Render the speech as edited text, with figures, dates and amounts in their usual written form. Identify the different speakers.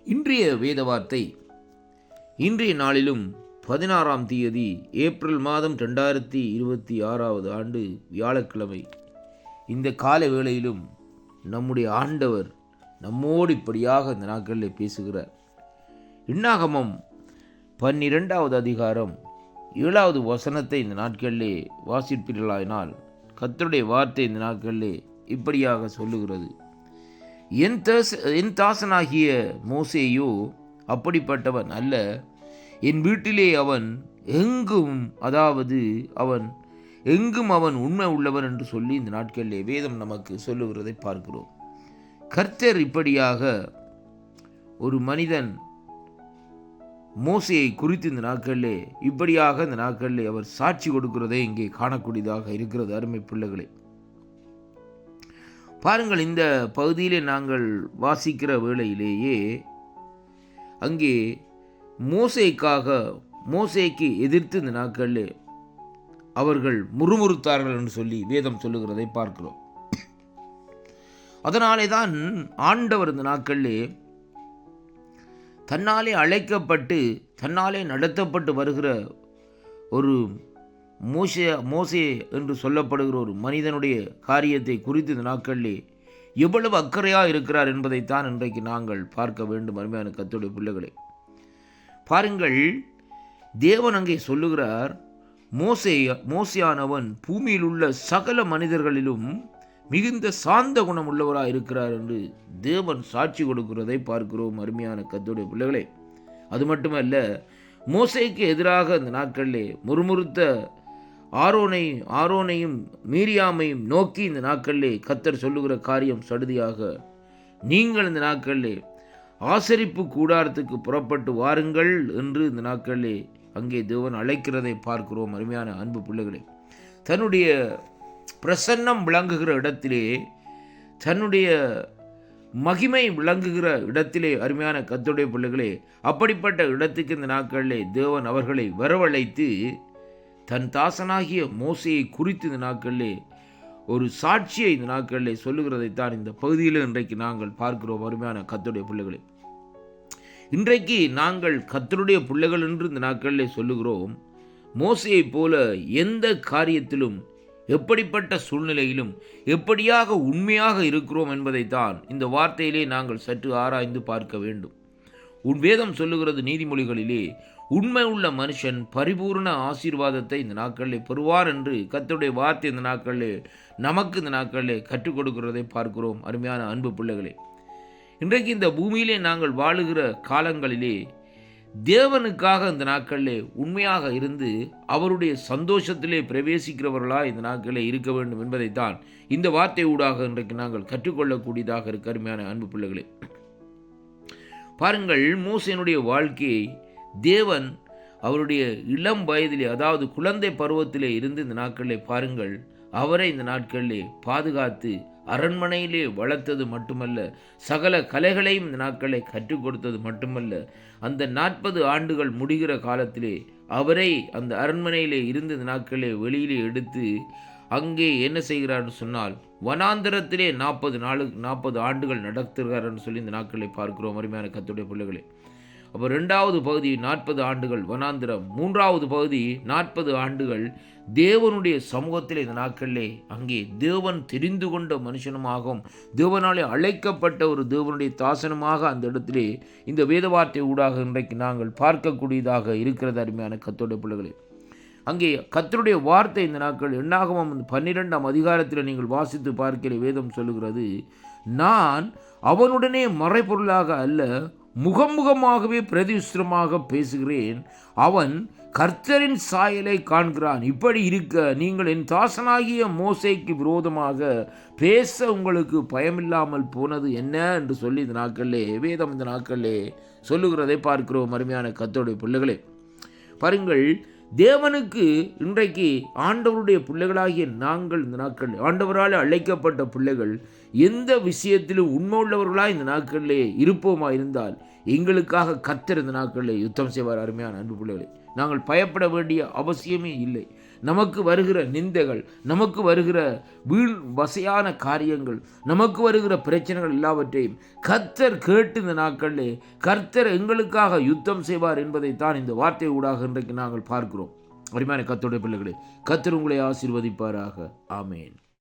Speaker 1: இன்றைய வேத வார்த்தை இன்றைய நாளிலும் 16ஆம் தேதி ஏப்ரல் மாதம் 2026 ஆண்டு வியாழக்கிழமை. இந்த கால வேளையிலும் நம்முடைய ஆண்டவர் நம்மோடு இப்படியாக இந்த நாட்களில் பேசுகிறார். என்னாகமம் 12வது அதிகாரம் 7வது வசனத்தை இந்த நாட்களிலே வாசிப்பீர்களாயினால் கர்த்தருடைய வார்த்தை இந்த நாட்களிலே இப்படியாக சொல்லுகிறது. என் தாசனாகிய மோசேயோ அப்படிப்பட்டவன் அல்ல, என் வீட்டிலே அவன் எங்கும் அவன் உண்மை உள்ளவன் என்று சொல்லி இந்த நாட்களிலே வேதம் நமக்கு சொல்லுகிறதை பார்க்கிறோம். கர்த்தர் இப்படியாக ஒரு மனிதன் மோசேயை குறித்து இந்த நாட்களிலே இப்படியாக இந்த நாட்களிலே அவர் சாட்சி கொடுக்கிறதை இங்கே காணக்கூடியதாக இருக்கிறது. அருமை பிள்ளைகளே, பாருங்கள், இந்த பகுதியிலே நாங்கள் வாசிக்கிற வேளையிலேயே அங்கே மோசேக்கு எதிர்த்து இந்த நாட்களிலே அவர்கள் முறுமுறுத்தார்கள் என்று சொல்லி வேதம் சொல்லுகிறதை பார்க்கிறோம். அதனாலே தான் ஆண்டவர் இந்த நாட்களிலே தன்னாலே அழைக்கப்பட்டு தன்னாலே நடத்தப்பட்டு வருகிற ஒரு மோசே என்று சொல்லப்படுகிற ஒரு மனிதனுடைய காரியத்தை குறித்து இந்த நாட்களிலே எவ்வளவு அக்கறையாக இருக்கிறார் என்பதைத்தான் இன்றைக்கு நாங்கள் பார்க்க வேண்டும். அருமையான கர்த்தருடைய பிள்ளைகளே, பாருங்கள், தேவன் அங்கே சொல்லுகிறார், மோசேயானவன் பூமியில் உள்ள சகல மனிதர்களிலும் மிகுந்த சாந்த குணம் உள்ளவராக இருக்கிறார் என்று தேவன் சாட்சி கொடுக்கிறதை பார்க்கிறோம். அருமையான கர்த்தருடைய பிள்ளைகளே, அது மட்டுமல்ல, மோசேக்கு எதிராக இந்த நாட்களிலே முறுமுறுத்த ஆரோனையும் மீரியாமையும் நோக்கி இந்த நாட்களிலே கர்த்தர் சொல்லுகிற காரியம் சடுதியாக, நீங்கள் இந்த நாட்களிலே ஆசரிப்பு கூடாரத்துக்கு புறப்பட்டு வாருங்கள் என்று இந்த நாட்களிலே அங்கே தேவன் அழைக்கிறதை பார்க்கிறோம். அருமையான அன்பு பிள்ளைகளே, தன்னுடைய பிரசன்னம் விளங்குகிற இடத்திலே, தன்னுடைய மகிமை விளங்குகிற இடத்திலே, அருமையான கர்த்தருடைய பிள்ளைகளே, அப்படிப்பட்ட இடத்துக்கு இந்த நாட்களிலே தேவன் அவர்களை வரவழைத்து தன் தாசனாகிய மோசேயை குறித்து இந்த நாட்களிலே ஒரு சாட்சியை இந்த நாட்களிலே சொல்லுகிறதைத்தான் இந்த பகுதியில் இன்றைக்கு நாங்கள் பார்க்கிறோம். அருமையான கர்த்தருடைய பிள்ளைகளே, இன்றைக்கு நாங்கள் கர்த்தருடைய பிள்ளைகள் என்று இந்த நாட்களிலே சொல்லுகிறோம். மோசேயைப் போல எந்த காரியத்திலும், எப்படிப்பட்ட சூழ்நிலையிலும் எப்படியாக உண்மையாக இருக்கிறோம் என்பதைத்தான் இந்த வார்த்தையிலே நாங்கள் சற்று ஆராய்ந்து பார்க்க வேண்டும். உன் வேதம் சொல்லுகிறது, நீதிமொழிகளிலே, உண்மை உள்ள மனுஷன் பரிபூர்ண ஆசீர்வாதத்தை இந்த நாட்களில் பெறுவார் என்று கர்த்தருடைய வார்த்தை இந்த நாட்களில் நமக்கு இந்த நாட்களில் கற்றுக் கொடுக்கிறதை பார்க்கிறோம். அருமையான அன்பு பிள்ளைகளே, இன்றைக்கு இந்த பூமியிலே நாங்கள் வாழுகிற காலங்களிலே தேவனுக்காக இந்த நாட்களிலே உண்மையாக இருந்து அவருடைய சந்தோஷத்திலே பிரவேசிக்கிறவர்களாக இந்த நாட்களிலே இருக்க வேண்டும் என்பதைத்தான் இந்த வார்த்தை ஊடாக இன்றைக்கு நாங்கள் கற்றுக்கொள்ளக்கூடியதாக இருக்க. அருமையான அன்பு பிள்ளைகளே, பாருங்கள், மோசேயினுடைய வாழ்க்கையை தேவன் அவருடைய இளம் வயதிலே, அதாவது குழந்தை பருவத்திலே இருந்து இந்த நாட்களிலே பாருங்கள், அவரை இந்த நாட்களிலே பாதுகாத்து அரண்மனையிலே வளர்த்தது மட்டுமல்ல, சகல கலைகளையும் இந்த நாட்களை கற்றுக் கொடுத்தது மட்டுமல்ல, அந்த 40 ஆண்டுகள் முடிகிற காலத்திலே அவரை அந்த அரண்மனையிலே இருந்து இந்த நாட்களிலே வெளியிலே எடுத்து அங்கே என்ன செய்கிறார்னு சொன்னால் வனாந்தரத்திலே 40 ஆண்டுகள் நடத்துகிறார் என்று சொல்லி இந்த நாட்களை பார்க்கிறோம். அருமையான கர்த்தருடைய பிள்ளைகளே, அப்போ 2வது பகுதி 40 ஆண்டுகள் வனாந்திரம், 3வது பகுதி 40 ஆண்டுகள் தேவனுடைய சமூகத்தில் இந்த நாட்களிலே அங்கே தேவன் தெரிந்து கொண்ட மனுஷனுமாகவும் தேவனாலே அழைக்கப்பட்ட ஒரு தேவனுடைய தாசனமாக அந்த இடத்திலே இந்த வேத வார்த்தை ஊடாக இன்றைக்கு நாங்கள் பார்க்கக்கூடியதாக இருக்கிறது. அருமையான கர்த்தருடைய பிள்ளைகளே, அங்கே கர்த்தருடைய வார்த்தை இந்த நாட்கள் என்னாகமம் 12ஆம் அதிகாரத்தில் நீங்கள் வாசித்து பார்க்கிற வேதம் சொல்லுகிறது, நான் அவனுடனே மறைபொருளாக அல்ல, முகமுகமாகவே பிரதிஷ்டமாக பேசுகிறேன், அவன் கர்த்தரின் சாயலை காண்கிறான். இப்படி இருக்க நீங்கள் என் தாசனாகிய மோசேக்கு விரோதமாக பேச உங்களுக்கு பயமில்லாமல் போனது என்ன என்று சொல்லி இந்த நாட்களிலே வேதம் இந்த நாட்களிலே சொல்லுகிறதை பார்க்கிறோம். அருமையான கர்த்தருடைய பிள்ளைகளே, பாருங்கள், தேவனுக்கு இன்றைக்கு ஆண்டவருடைய பிள்ளைகளாகிய நாங்கள் இந்த நாட்கள் ஆண்டவரால் அழைக்கப்பட்ட பிள்ளைகள் எந்த விஷயத்திலும் உண்மை உள்ளவர்களாக இந்த நாட்களிலே இருப்போமா இருந்தால் எங்களுக்காக கர்த்தர் இந்த நாட்களிலே யுத்தம் செய்வார். அருமையான அன்பு பிள்ளைகளே, நாங்கள் பயப்பட வேண்டிய அவசியமே இல்லை. நமக்கு வருகிற நிந்தைகள், நமக்கு வருகிற வீண் வசையான காரியங்கள், நமக்கு வருகிற பிரச்சனைகள் எல்லாவற்றையும் கர்த்தர் கேட்டு இந்த நாட்களிலே கர்த்தர் எங்களுக்காக யுத்தம் செய்வார் என்பதைத்தான் இந்த வார்த்தை ஊடாக இன்றைக்கு நாங்கள் பார்க்கிறோம். அருமையான கர்த்தருடைய பிள்ளைகளே, கர்த்தர் உங்களை ஆசீர்வதிப்பாராக. ஆமேன்.